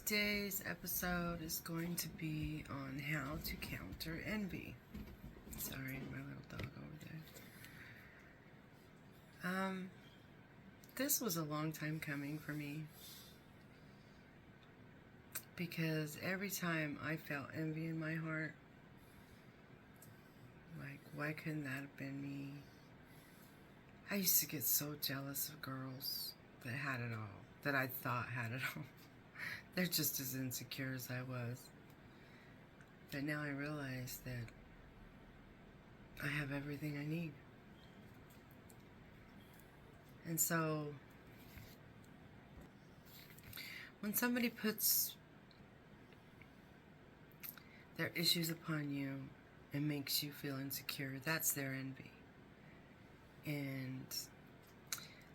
Today's episode is going to be on how to counter envy. Sorry, my little dog over there. This was a long time coming for me because every time I felt envy in my heart, like, why couldn't that have been me? I used to get so jealous of girls that had it all, that I thought had it all. They're just as insecure as I was. But now I realize that I have everything I need. And so, when somebody puts their issues upon you and makes you feel insecure, that's their envy. And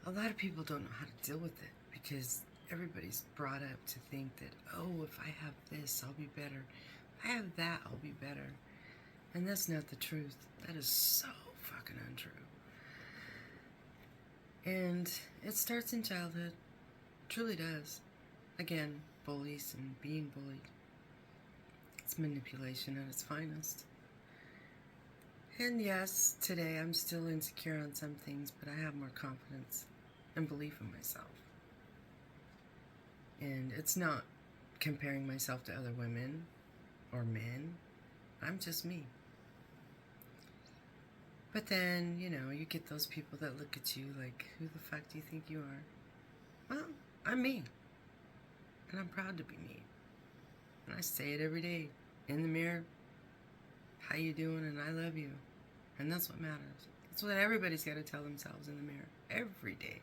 a lot of people don't know how to deal with it because everybody's brought up to think that, oh, if I have this, I'll be better. If I have that, I'll be better. And that's not the truth. That is so fucking untrue. And it starts in childhood. It truly does. Again, bullies and being bullied. It's manipulation at its finest. And yes, today I'm still insecure on some things, but I have more confidence and belief in myself. And it's not comparing myself to other women or men. I'm just me. But then, you get those people that look at you like, who the fuck do you think you are? Well, I'm me. And I'm proud to be me. And I say it every day in the mirror. How you doing? And I love you. And that's what matters. That's what everybody's got to tell themselves in the mirror every day.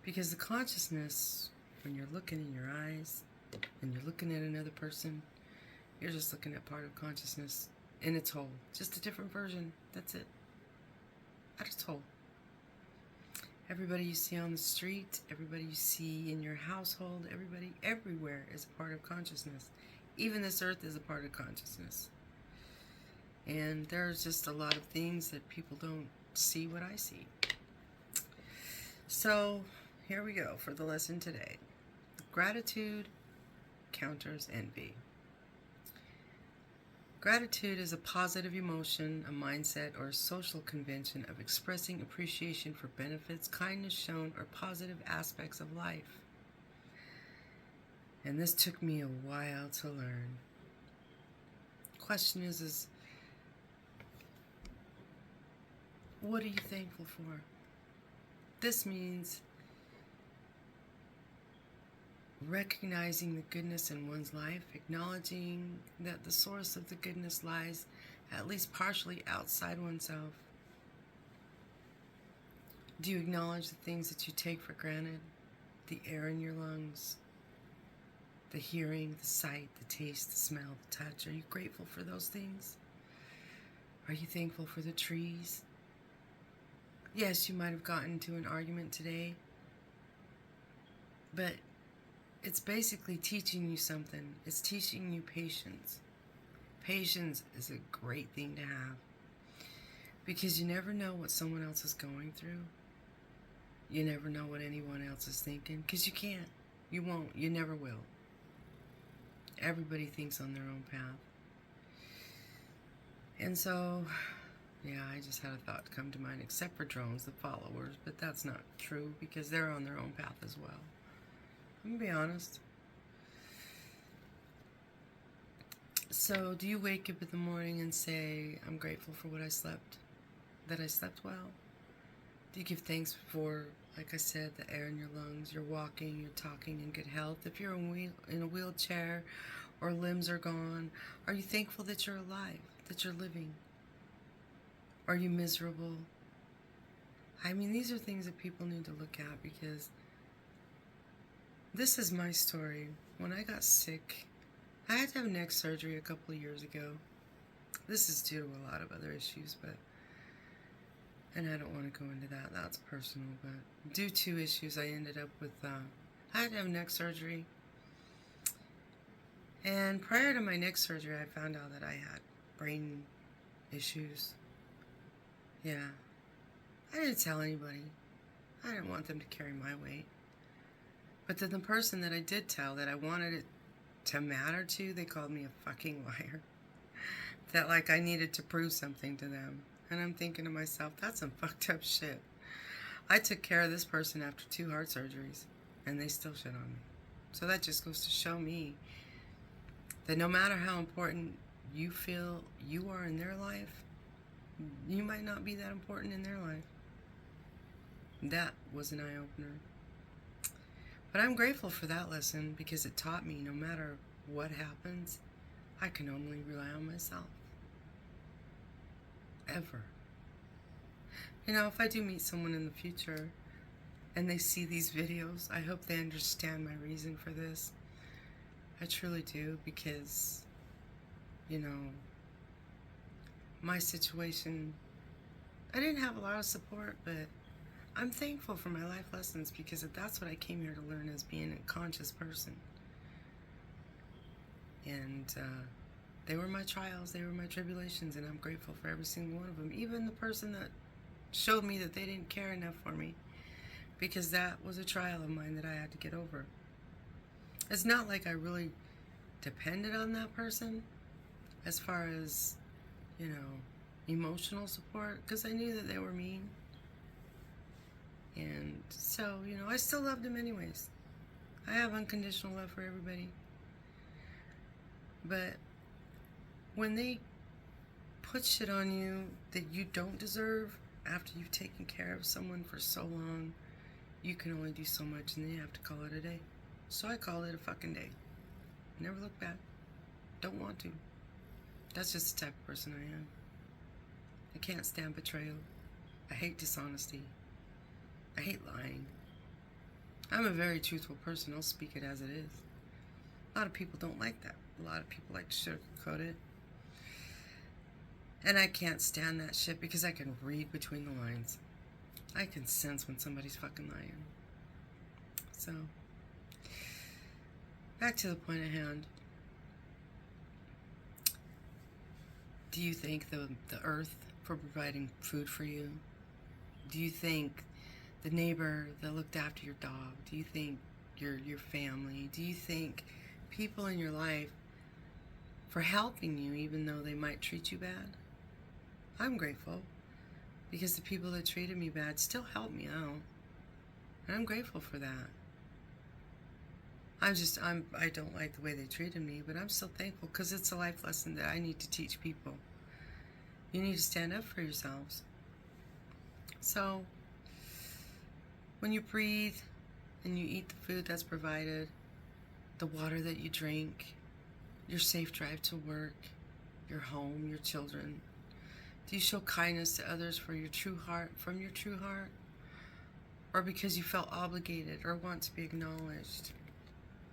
Because the consciousness, when you're looking in your eyes and you're looking at another person, you're just looking at part of consciousness in its whole. Just a different version. That's it. At its whole. Everybody you see on the street, everybody you see in your household, everybody everywhere is a part of consciousness. Even this earth is a part of consciousness. And there's just a lot of things that people don't see what I see. So, here we go for the lesson today. Gratitude counters envy. Gratitude is a positive emotion, a mindset, or a social convention of expressing appreciation for benefits, kindness shown, or positive aspects of life. And this took me a while to learn. Question is what are you thankful for? This means recognizing the goodness in one's life, acknowledging that the source of the goodness lies at least partially outside oneself. Do you acknowledge the things that you take for granted? The air in your lungs, the hearing, the sight, the taste, the smell, the touch. Are you grateful for those things? Are you thankful for the trees? Yes, you might have gotten into an argument today, but it's basically teaching you something. It's teaching you patience. Patience is a great thing to have because you never know what someone else is going through. You never know what anyone else is thinking because you can't. You won't. You never will. Everybody thinks on their own path. And so, yeah, I just had a thought come to mind, except for drones, the followers, but that's not true because they're on their own path as well. I'm going to be honest. So, do you wake up in the morning and say, I'm grateful for what I slept, that I slept well? Do you give thanks for, like I said, the air in your lungs, you're walking, you're talking in good health? If you're in a wheelchair or limbs are gone, are you thankful that you're alive, that you're living? Are you miserable? I mean, these are things that people need to look at because this is my story. When I got sick, I had to have neck surgery a couple of years ago. This is due to a lot of other issues, and I don't want to go into that. That's personal, but due to issues, I ended up with, I had to have neck surgery. And prior to my neck surgery, I found out that I had brain issues. Yeah. I didn't tell anybody. I didn't want them to carry my weight. But then the person that I did tell that I wanted it to matter to, they called me a fucking liar. That like I needed to prove something to them. And I'm thinking to myself, that's some fucked up shit. I took care of this person after 2 heart surgeries, and they still shit on me. So that just goes to show me that no matter how important you feel you are in their life, you might not be that important in their life. That was an eye-opener. But I'm grateful for that lesson because it taught me no matter what happens, I can only rely on myself. Ever. You know, if I do meet someone in the future and they see these videos, I hope they understand my reason for this. I truly do, because, you know, my situation, I didn't have a lot of support, but I'm thankful for my life lessons because that's what I came here to learn, as being a conscious person. And they were my trials, they were my tribulations, and I'm grateful for every single one of them. Even the person that showed me that they didn't care enough for me, because that was a trial of mine that I had to get over. It's not like I really depended on that person as far as, you know, emotional support, because I knew that they were mean. And so, you know, I still loved them anyways. I have unconditional love for everybody. But when they put shit on you that you don't deserve after you've taken care of someone for so long, you can only do so much, and then you have to call it a day. So I call it a fucking day. Never look back. Don't want to. That's just the type of person I am. I can't stand betrayal. I hate dishonesty. I hate lying. I'm a very truthful person. I'll speak it as it is. A lot of people don't like that. A lot of people like to sugarcoat it. And I can't stand that shit because I can read between the lines. I can sense when somebody's fucking lying. So, back to the point at hand. Do you thank the earth for providing food for you? Do you thank the neighbor that looked after your dog? Do you thank your family? Do you thank people in your life for helping you even though they might treat you bad? I'm grateful because the people that treated me bad still helped me out. And I'm grateful for that. I don't like the way they treated me, but I'm still thankful because it's a life lesson that I need to teach people. You need to stand up for yourselves. So, when you breathe and you eat the food that's provided, the water that you drink, your safe drive to work, your home, your children, do you show kindness to others from your true heart, or because you felt obligated or want to be acknowledged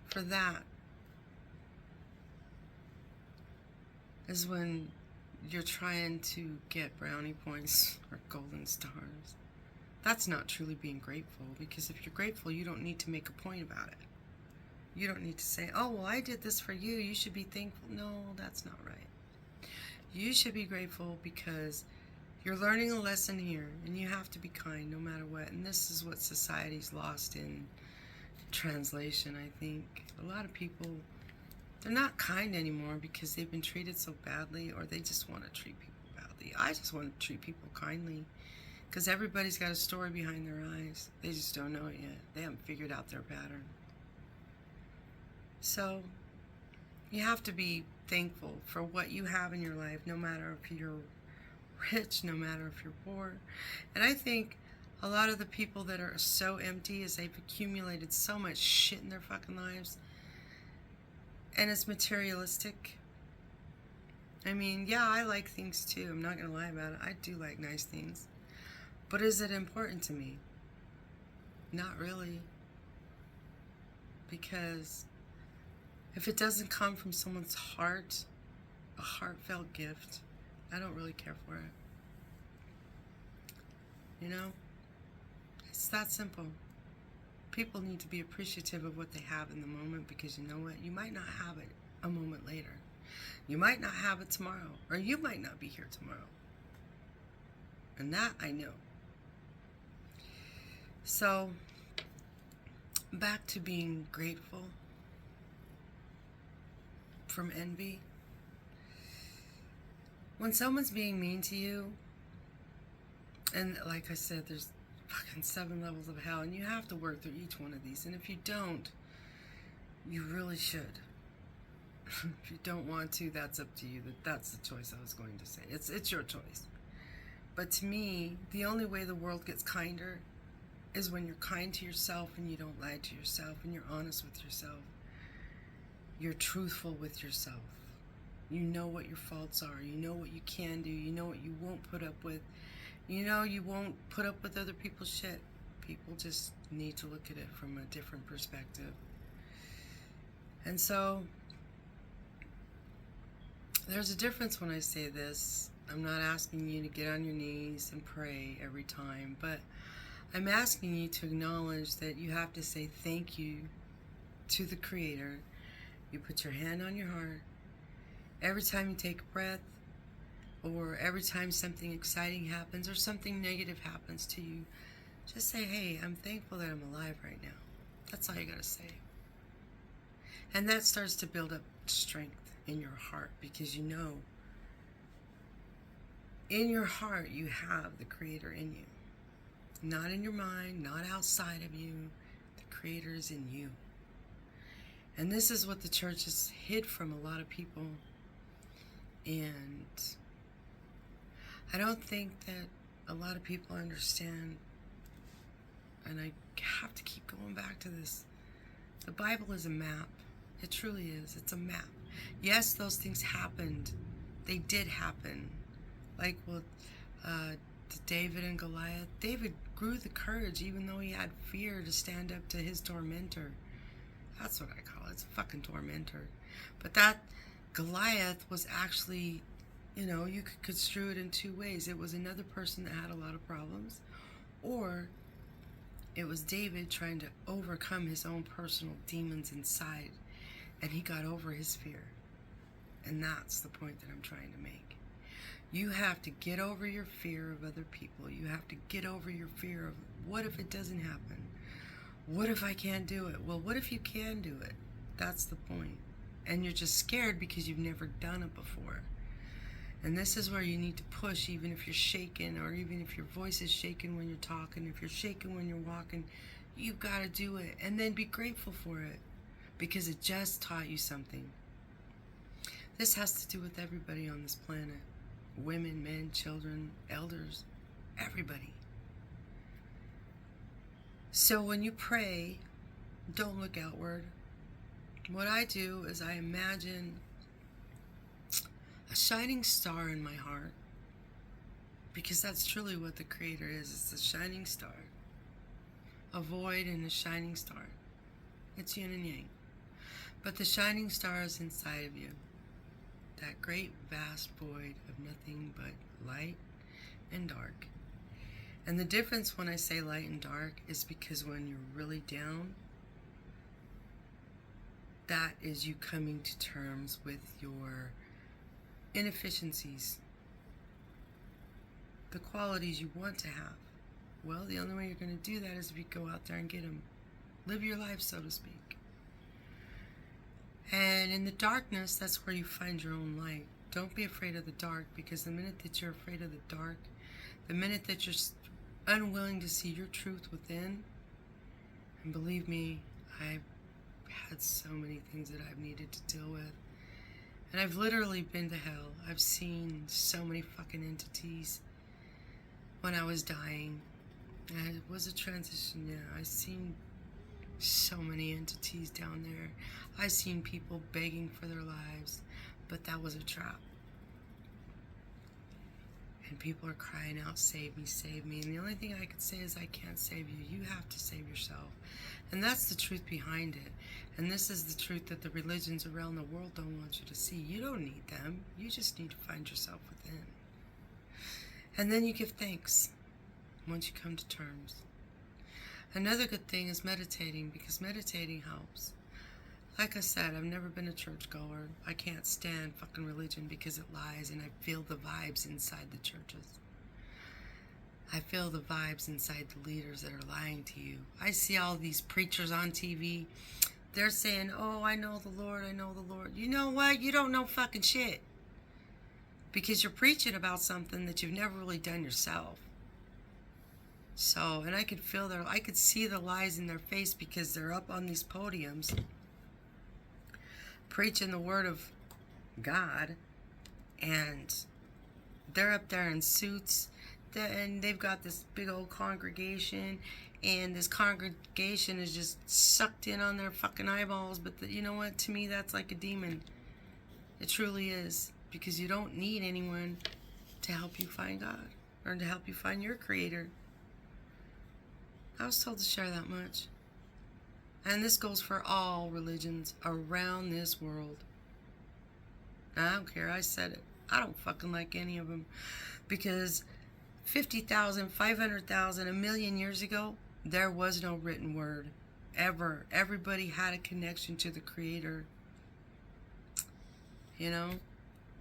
for that? Is when you're trying to get brownie points or golden stars. That's not truly being grateful, because if you're grateful, you don't need to make a point about it. You don't need to say, oh, well, I did this for you, you should be thankful. No, that's not right. You should be grateful because you're learning a lesson here, and you have to be kind no matter what. And this is what society's lost in translation, I think. A lot of people, they're not kind anymore because they've been treated so badly, or they just want to treat people badly. I just want to treat people kindly because everybody's got a story behind their eyes. They just don't know it yet. They haven't figured out their pattern. So you have to be thankful for what you have in your life, no matter if you're rich, no matter if you're poor. And I think a lot of the people that are so empty is they've accumulated so much shit in their fucking lives, and it's materialistic. I mean, yeah, I like things too. I'm not gonna lie about it. I do like nice things. But is it important to me? Not really. Because if it doesn't come from someone's heart, a heartfelt gift, I don't really care for it. You know? It's that simple. People need to be appreciative of what they have in the moment, because you know what? You might not have it a moment later. You might not have it tomorrow, or you might not be here tomorrow. And that I know. So, back to being grateful from envy. When someone's being mean to you, and like I said, there's fucking 7 levels of hell, and you have to work through each one of these. And if you don't, you really should. If you don't want to, that's up to you. That's the choice I was going to say. It's your choice. But to me, the only way the world gets kinder is when you're kind to yourself and you don't lie to yourself and you're honest with yourself. You're truthful with yourself. You know what your faults are. You know what you can do. You know what you won't put up with. You know you won't put up with other people's shit. People just need to look at it from a different perspective. And so, there's a difference when I say this. I'm not asking you to get on your knees and pray every time, but I'm asking you to acknowledge that you have to say thank you to the Creator. You put your hand on your heart. Every time you take a breath, or every time something exciting happens or something negative happens to you, just say, hey, I'm thankful that I'm alive right now. That's all you gotta say. And that starts to build up strength in your heart, because you know in your heart you have the Creator in you. Not in your mind, not outside of you. The Creator is in you. And this is what the church has hid from a lot of people. And I don't think that a lot of people understand, and I have to keep going back to this. The Bible is a map. It truly is. It's a map. Yes, those things happened. They did happen. Like with David and Goliath. David grew the courage even though he had fear to stand up to his tormentor. That's what I call it. It's a fucking tormentor. But that Goliath was actually, you know, you could construe it in 2 ways. It was another person that had a lot of problems, or it was David trying to overcome his own personal demons inside, and he got over his fear. And that's the point that I'm trying to make. You have to get over your fear of other people. You have to get over your fear of, what if it doesn't happen? What if I can't do it? Well, what if you can do it? That's the point. And you're just scared because you've never done it before. And this is where you need to push, even if you're shaking, or even if your voice is shaking when you're talking, if you're shaking when you're walking, you've got to do it. And then be grateful for it, because it just taught you something. This has to do with everybody on this planet. Women, men, children, elders, everybody. So when you pray, don't look outward. What I do is I imagine a shining star in my heart, because that's truly what the Creator is. It's a shining star. A void and a shining star. It's yin and yang. But the shining star is inside of you. That great vast void of nothing but light and dark. And the difference when I say light and dark is because when you're really down, that is you coming to terms with your inefficiencies, the qualities you want to have. Well, the only way you're going to do that is if you go out there and get them. Live your life, so to speak. And in the darkness, that's where you find your own light. Don't be afraid of the dark, because the minute that you're afraid of the dark, the minute that you're unwilling to see your truth within, and believe me, I've had so many things that I've needed to deal with. And I've literally been to hell. I've seen so many fucking entities when I was dying. And it was a transition, yeah. I've seen so many entities down there. I've seen people begging for their lives, but that was a trap. And people are crying out, save me, save me. And the only thing I could say is, I can't save you. You have to save yourself. And that's the truth behind it. And this is the truth that the religions around the world don't want you to see. You don't need them. You just need to find yourself within. And then you give thanks once you come to terms. Another good thing is meditating, because meditating helps. Like I said, I've never been a churchgoer. I can't stand fucking religion because it lies, and I feel the vibes inside the churches. I feel the vibes inside the leaders that are lying to you. I see all these preachers on TV. They're saying, oh, I know the Lord, I know the Lord. You know what? You don't know fucking shit. Because you're preaching about something that you've never really done yourself. So, and I could I could see the lies in their face because they're up on these podiums preaching the word of God, and they're up there in suits, and they've got this big old congregation, and this congregation is just sucked in on their fucking eyeballs. But you know what? To me, that's like a demon. It truly is, because you don't need anyone to help you find God or to help you find your Creator. I was told to share that much. And this goes for all religions around this world. I don't care. I said it. I don't fucking like any of them. Because 50,000, 500,000, a million years ago, there was no written word. Ever. Everybody had a connection to the Creator. You know?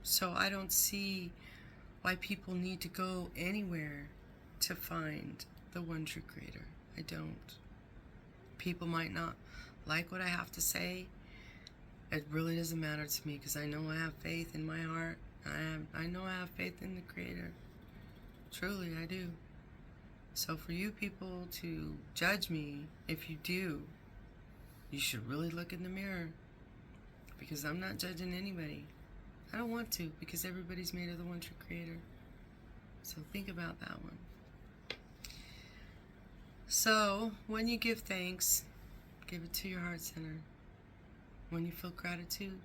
So I don't see why people need to go anywhere to find the one true Creator. I don't. People might not like what I have to say. It really doesn't matter to me, because I know I have faith in my heart. I know I have faith in the Creator. Truly, I do. So for you people to judge me, if you do, you should really look in the mirror, because I'm not judging anybody. I don't want to, because everybody's made of the one true Creator. So think about that one. So, when you give thanks, give it to your heart center. When you feel gratitude,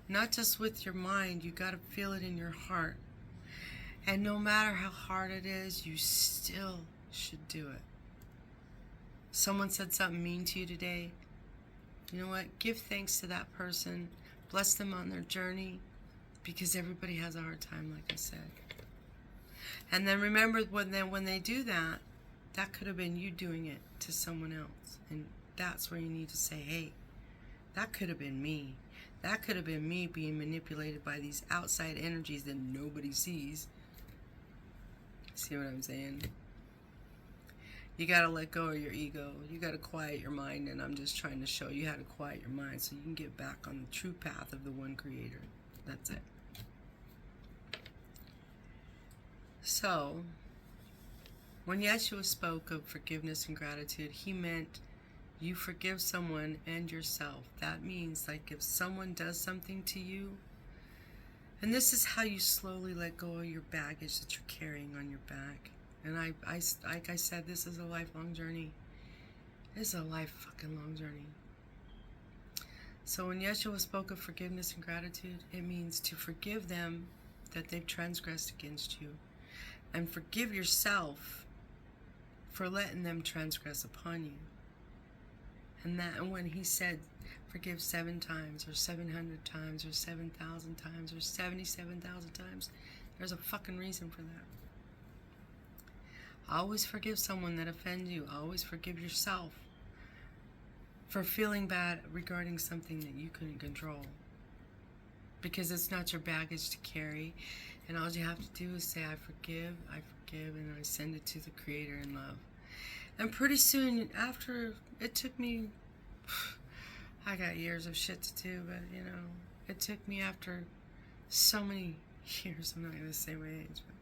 not just with your mind, you got to feel it in your heart. And no matter how hard it is, you still should do it. Someone said something mean to you today. You know what? Give thanks to that person. Bless them on their journey, because everybody has a hard time, like I said. And then remember, when they do that, that could have been you doing it to someone else. And that's where you need to say, hey, that could have been me. That could have been me being manipulated by these outside energies that nobody sees. See what I'm saying? You got to let go of your ego. You got to quiet your mind. And I'm just trying to show you how to quiet your mind so you can get back on the true path of the one Creator. That's it. So, when Yeshua spoke of forgiveness and gratitude, he meant you forgive someone and yourself. That means, like, if someone does something to you, and this is how you slowly let go of your baggage that you're carrying on your back. And like I said, this is a lifelong journey. It's a fucking long journey. So when Yeshua spoke of forgiveness and gratitude, it means to forgive them that they've transgressed against you, and forgive yourself for letting them transgress upon you. And when he said forgive 7 times or 700 times or 7,000 times or 77,000 times, there's a fucking reason for that. Always forgive someone that offends you. Always forgive yourself for feeling bad regarding something that you couldn't control, because it's not your baggage to carry. And all you have to do is say, I forgive, and I send it to the Creator in love. And pretty soon after, it took me, I got years of shit to do, but you know, it took me after so many years, I'm not going to say my age, but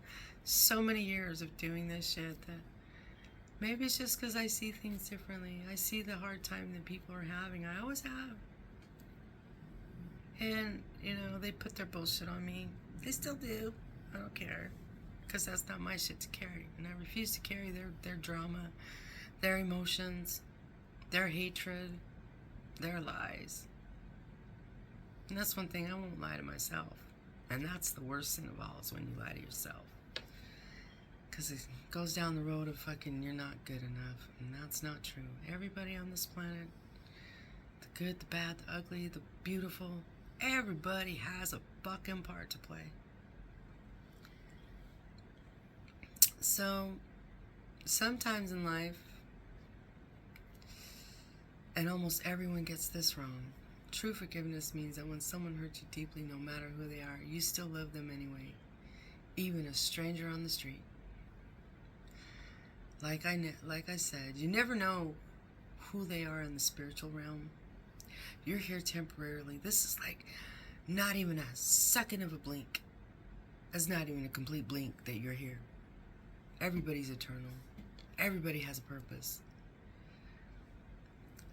so many years of doing this shit, that maybe it's just because I see things differently. I see the hard time that people are having. I always have. And, you know, they put their bullshit on me. They still do. I don't care. Because that's not my shit to carry. And I refuse to carry their drama, their emotions, their hatred, their lies. And that's one thing, I won't lie to myself. And that's the worst sin of all, is when you lie to yourself. Because it goes down the road of fucking, you're not good enough. And that's not true. Everybody on this planet, the good, the bad, the ugly, the beautiful, everybody has a fucking part to play. So, sometimes in life, and almost everyone gets this wrong, true forgiveness means that when someone hurts you deeply, no matter who they are, you still love them anyway. Even a stranger on the street. like I said, you never know who they are in the spiritual realm. You're here temporarily. This is like not even a second of a blink. It's not even a complete blink that you're here. Everybody's eternal. Everybody has a purpose.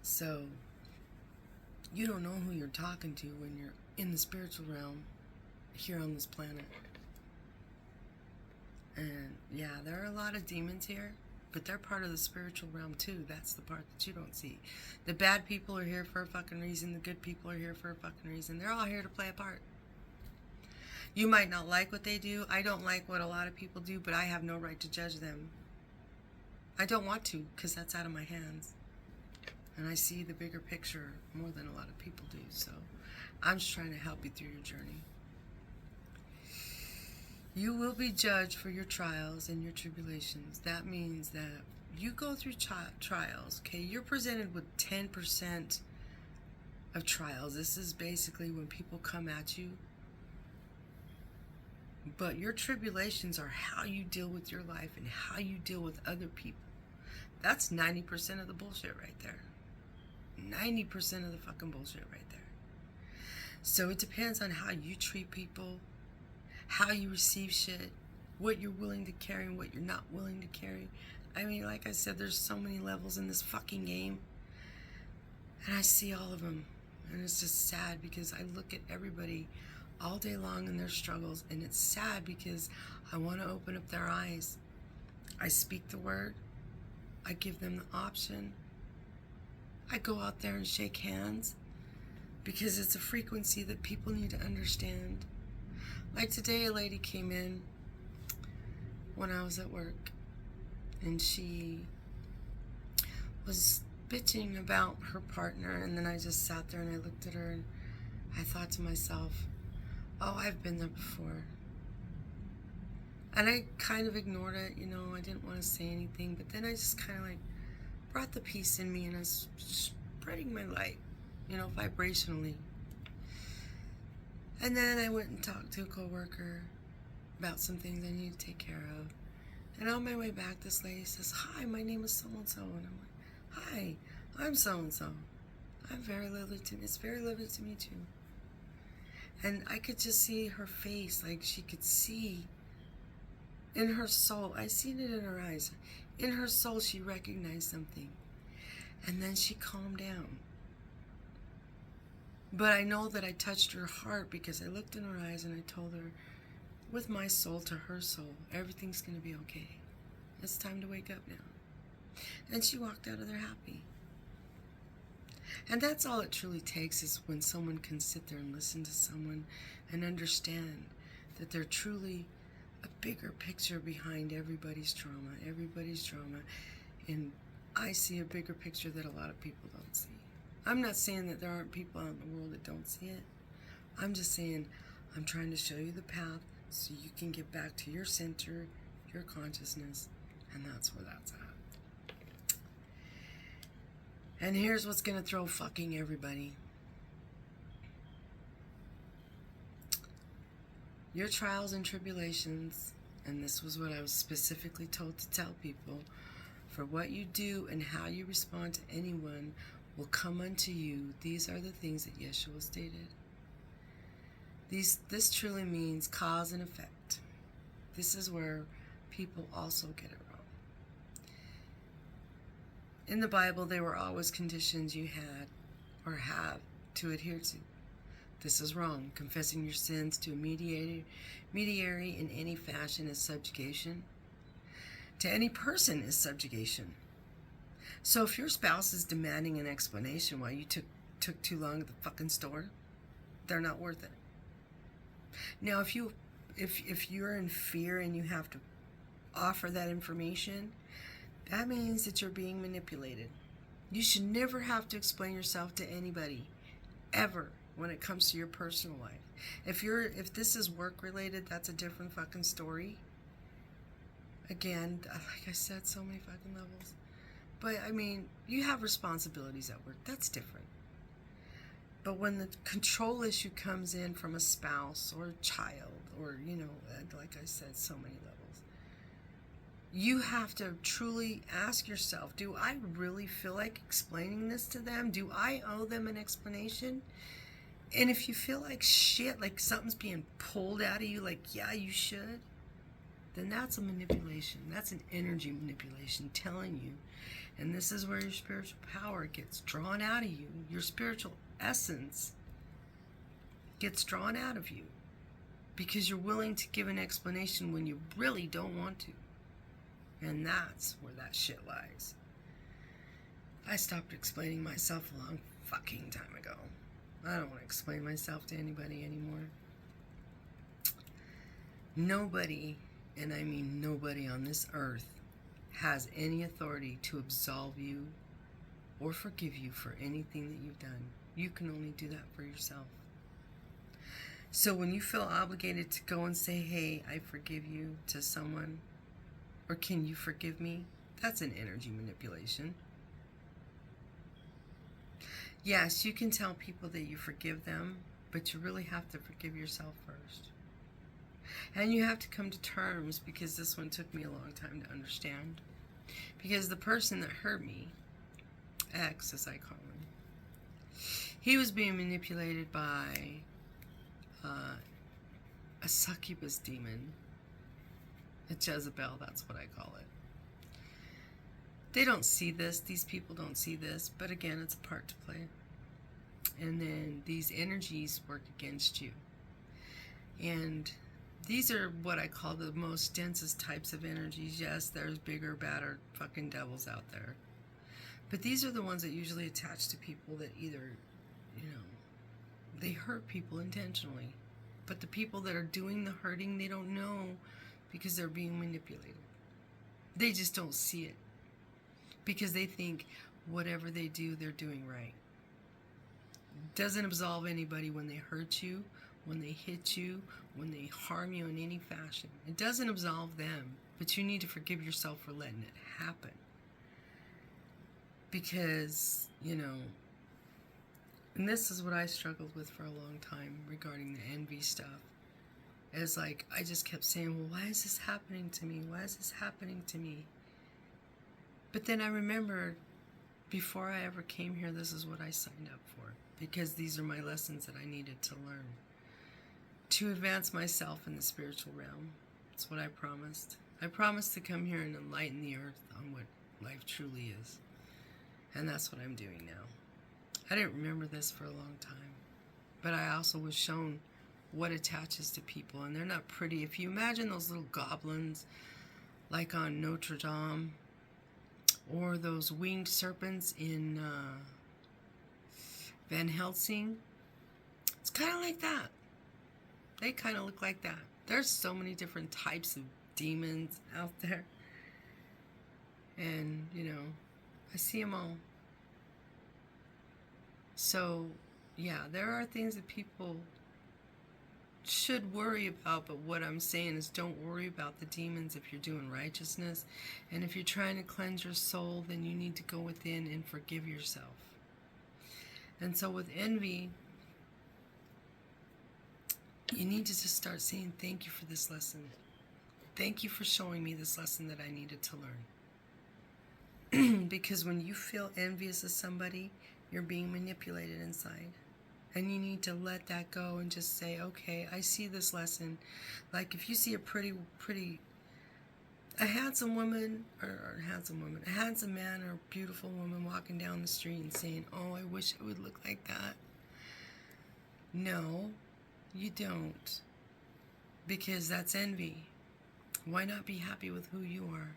So, you don't know who you're talking to when you're in the spiritual realm here on this planet. And yeah, there are a lot of demons here, but they're part of the spiritual realm too. That's the part that you don't see. The bad people are here for a fucking reason. The good people are here for a fucking reason. They're all here to play a part. You might not like what they do. I don't like what a lot of people do, but I have no right to judge them. I don't want to, because that's out of my hands. And I see the bigger picture more than a lot of people do. So I'm just trying to help you through your journey. You will be judged for your trials and your tribulations. That means that you go through trials, okay? You're presented with 10% of trials. This is basically when people come at you. But your tribulations are how you deal with your life and how you deal with other people. That's 90% of the bullshit right there. 90% of the fucking bullshit right there. So it depends on how you treat people, how you receive shit, what you're willing to carry and what you're not willing to carry. I mean, like I said, there's so many levels in this fucking game. And I see all of them. And it's just sad because I look at everybody all day long in their struggles, and it's sad because I want to open up their eyes. I speak the word. I give them the option. I go out there and shake hands because it's a frequency that people need to understand. Like today, a lady came in when I was at work, and she was bitching about her partner, and then I just sat there and I looked at her and I thought to myself, oh, I've been there before. And I kind of ignored it, you know, I didn't want to say anything, but then I just kind of like brought the peace in me and I was spreading my light, you know, vibrationally. And then I went and talked to a coworker about some things I need to take care of. And on my way back, this lady says, hi, my name is so-and-so. And I'm like, hi, I'm so-and-so. It's very lovely to meet you. And I could just see her face, like she could see in her soul. I seen it in her eyes. In her soul, she recognized something. And then she calmed down. But I know that I touched her heart because I looked in her eyes and I told her, with my soul to her soul, everything's going to be okay. It's time to wake up now. And she walked out of there happy. And that's all it truly takes, is when someone can sit there and listen to someone and understand that they're truly a bigger picture behind everybody's trauma. And I see a bigger picture that a lot of people don't see. I'm not saying that there aren't people out in the world that don't see it. I'm just saying I'm trying to show you the path so you can get back to your center, your consciousness, and that's where that's at. And here's what's going to throw fucking everybody. Your trials and tribulations, and this was what I was specifically told to tell people, for what you do and how you respond to anyone will come unto you. These are the things that Yeshua stated. This truly means cause and effect. This is where people also get it wrong. In the Bible, there were always conditions you had or have to adhere to. This is wrong. Confessing your sins to a mediator, mediary in any fashion is subjugation. To any person is subjugation. So if your spouse is demanding an explanation why you took too long at the fucking store, they're not worth it. Now, if you're in fear and you have to offer that information, that means that you're being manipulated. You should never have to explain yourself to anybody, ever, when it comes to your personal life. If this is work related, that's a different fucking story. Again, like I said, so many fucking levels. But I mean, you have responsibilities at work. That's different. But when the control issue comes in from a spouse or a child, or, you know, like I said, so many levels, you have to truly ask yourself, do I really feel like explaining this to them? Do I owe them an explanation? And if you feel like shit, like something's being pulled out of you, like, yeah, you should, then that's a manipulation. That's an energy manipulation telling you. And this is where your spiritual power gets drawn out of you. Your spiritual essence gets drawn out of you because you're willing to give an explanation when you really don't want to. And that's where that shit lies. I stopped explaining myself a long fucking time ago. I don't want to explain myself to anybody anymore. Nobody, and I mean nobody on this earth, has any authority to absolve you or forgive you for anything that you've done. You can only do that for yourself. So when you feel obligated to go and say, hey, I forgive you to someone, or can you forgive me? That's an energy manipulation. Yes, you can tell people that you forgive them, but you really have to forgive yourself first. And you have to come to terms, because this one took me a long time to understand. Because the person that hurt me, X as I call him, he was being manipulated by a succubus demon. A Jezebel, that's what I call it. They don't see this, these people don't see this, but again, it's a part to play. And then these energies work against you. And these are what I call the most densest types of energies. Yes, there's bigger, badder fucking devils out there. But these are the ones that usually attach to people that either, they hurt people intentionally. But the people that are doing the hurting, they don't know because they're being manipulated. They just don't see it. Because they think whatever they do, they're doing right. Doesn't absolve anybody when they hurt you, when they hit you, when they harm you in any fashion. It doesn't absolve them, but you need to forgive yourself for letting it happen. Because, and this is what I struggled with for a long time regarding the envy stuff. It's like, I just kept saying, well, why is this happening to me? Why is this happening to me? But then I remembered, before I ever came here, this is what I signed up for. Because these are my lessons that I needed to learn. To advance myself in the spiritual realm. That's what I promised. I promised to come here and enlighten the earth on what life truly is. And that's what I'm doing now. I didn't remember this for a long time. But I also was shown what attaches to people. And they're not pretty. If you imagine those little goblins, like on Notre Dame, or those winged serpents in Van Helsing, it's kind of like that. They kind of look like that. There's so many different types of demons out there. And, I see them all. So, yeah, there are things that people should worry about, but what I'm saying is don't worry about the demons if you're doing righteousness. And if you're trying to cleanse your soul, then you need to go within and forgive yourself. And so with envy, you need to just start saying, thank you for this lesson. Thank you for showing me this lesson that I needed to learn. Because when you feel envious of somebody, you're being manipulated inside. And you need to let that go and just say, okay, I see this lesson. Like if you see a handsome woman, a handsome man or a beautiful woman walking down the street and saying, oh, I wish I would look like that. No, you don't. Because that's envy. Why not be happy with who you are?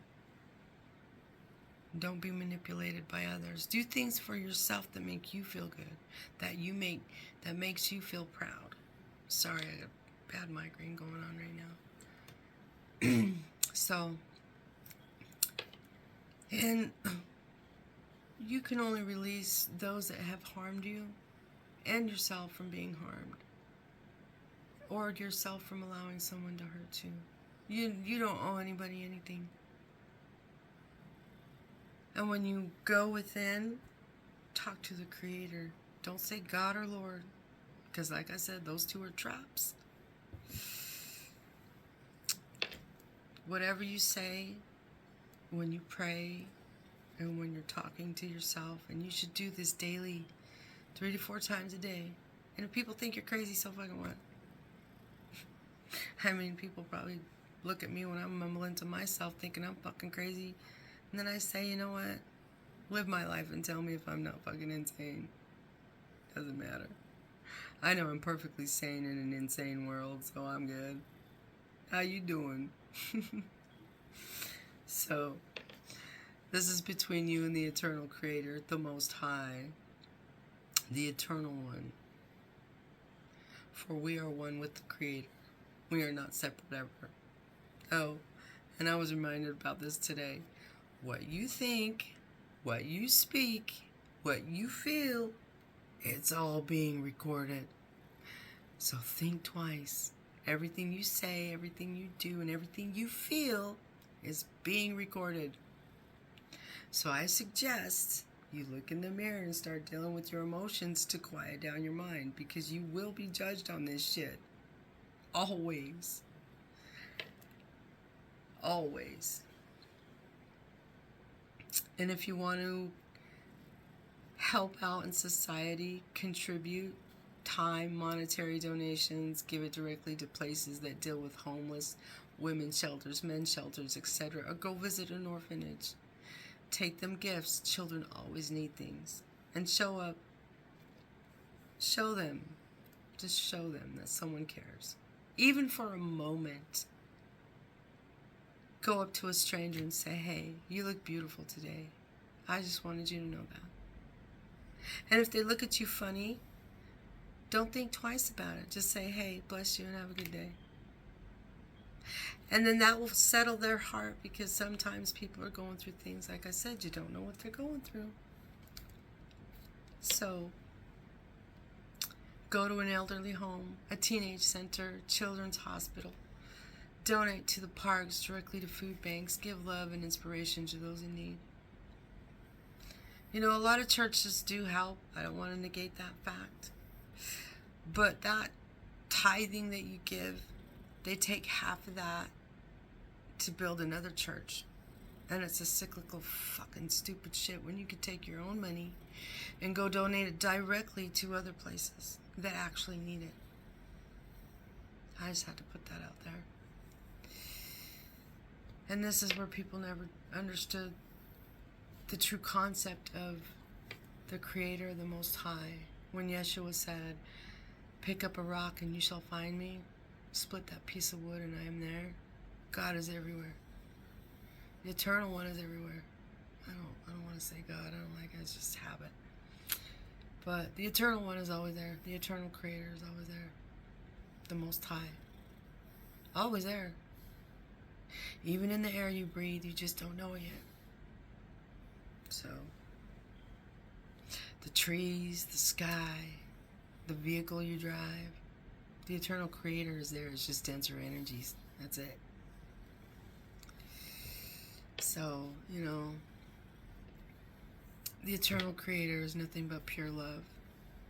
Don't be manipulated by others. Do things for yourself that make you feel good. That makes you feel proud. Sorry, I got a bad migraine going on right now. So, and you can only release those that have harmed you and yourself from being harmed. Or yourself from allowing someone to hurt you. You don't owe anybody anything. And when you go within, talk to the Creator. Don't say God or Lord. Because like I said, those two are traps. Whatever you say, when you pray and when you're talking to yourself, and you should do this daily, 3 to 4 times a day. And if people think you're crazy, so fucking what? I mean, people probably look at me when I'm mumbling to myself thinking I'm fucking crazy. And then I say, you know what? Live my life and tell me if I'm not fucking insane. Doesn't matter. I know I'm perfectly sane in an insane world, so I'm good. How you doing? So, this is between you and the eternal creator, the Most High, the Eternal One. For we are one with the Creator. We are not separate ever. Oh, and I was reminded about this today. What you think, what you speak, what you feel, it's all being recorded. So think twice. Everything you say, everything you do, and everything you feel is being recorded. So I suggest you look in the mirror and start dealing with your emotions to quiet down your mind, because you will be judged on this shit. Always. Always. And if you want to help out in society, contribute time, monetary donations, give it directly to places that deal with homeless, women's shelters, men's shelters, etc. Or go visit an orphanage. Take them gifts. Children always need things. And show up. Show them. Just show them that someone cares. Even for a moment. Go up to a stranger and say, hey, you look beautiful today. I just wanted you to know that. And if they look at you funny, don't think twice about it. Just say, hey, bless you and have a good day. And then that will settle their heart, because sometimes people are going through things, like I said, you don't know what they're going through. So, go to an elderly home, a teenage center, children's hospital. Donate to the parks, directly to food banks. Give love and inspiration to those in need. You know, a lot of churches do help. I don't want to negate that fact. But that tithing that you give, they take half of that to build another church. And it's a cyclical fucking stupid shit when you could take your own money and go donate it directly to other places that actually need it. I just had to put that out there. And this is where people never understood the true concept of the Creator, the Most High. When Yeshua said, pick up a rock and you shall find me, split that piece of wood and I am there. God is everywhere. The Eternal One is everywhere. I don't want to say God. I don't like it. It's just habit. But the Eternal One is always there. The Eternal Creator is always there. The Most High. Always there. Even in the air you breathe, you just don't know it yet. So, the trees, the sky, the vehicle you drive, the Eternal Creator is there. It's just denser energies. That's it. So, you know, the Eternal Creator is nothing but pure love.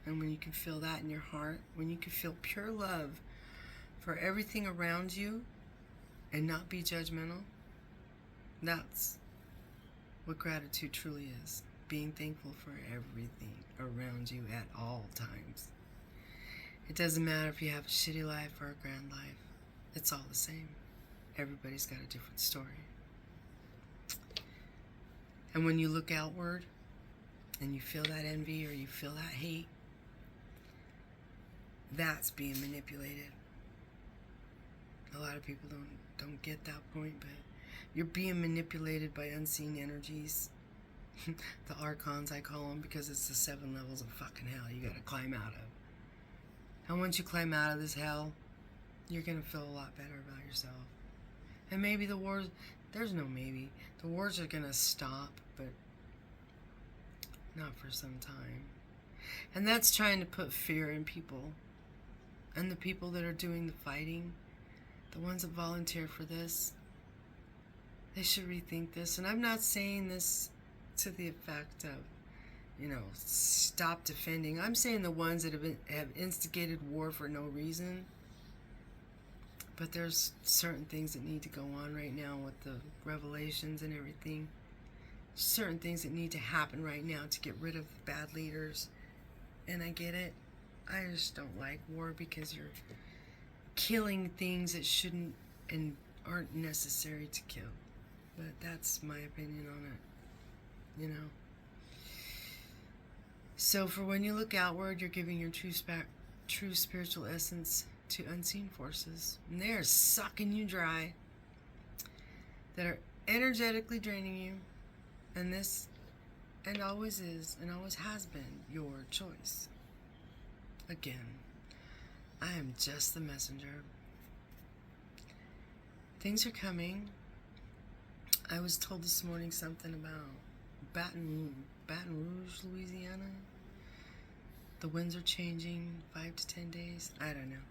And when you can feel that in your heart, when you can feel pure love for everything around you and not be judgmental, that's what gratitude truly is. Being thankful for everything around you at all times. It doesn't matter if you have a shitty life or a grand life. It's all the same. Everybody's got a different story. And when you look outward and you feel that envy or you feel that hate, that's being manipulated. A lot of people don't get that point, but you're being manipulated by unseen energies. The archons, I call them, because it's the 7 levels of fucking hell you gotta climb out of. And once you climb out of this hell, you're gonna feel a lot better about yourself. And maybe the wars, there's no maybe. The wars are gonna stop, but not for some time. And that's trying to put fear in people. And the people that are doing the fighting, the ones that volunteer for this, they should rethink this. And I'm not saying this to the effect of, you know, stop defending. I'm saying the ones that have instigated war for no reason, But there's certain things that need to go on right now with the revelations and everything. Certain things that need to happen right now to get rid of the bad leaders. And I get it. I just don't like war because you're killing things that shouldn't and aren't necessary to kill. But that's my opinion on it, you know. So for when you look outward, you're giving your true spiritual essence to unseen forces. And they are sucking you dry. That are energetically draining you. And this, and always is, and always has been, your choice. Again, I am just the messenger. Things are coming. I was told this morning something about Baton Rouge, Louisiana. The winds are changing 5 to 10 days. I don't know.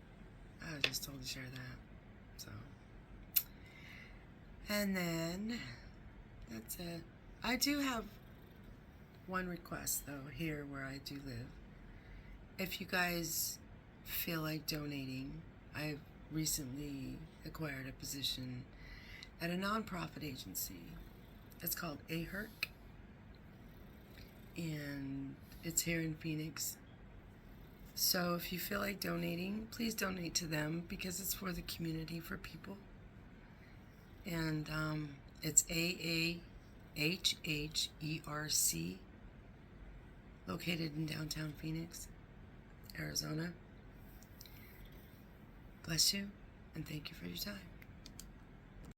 I was just told to share that. So, and then that's it. I do have one request though here where I do live. If you guys feel like donating, I've recently acquired a position at a nonprofit agency. It's called AHERC, and it's here in Phoenix. So if you feel like donating, please donate to them because it's for the community, for people. And it's AAHHERC, located in downtown Phoenix, Arizona. Bless you, and thank you for your time.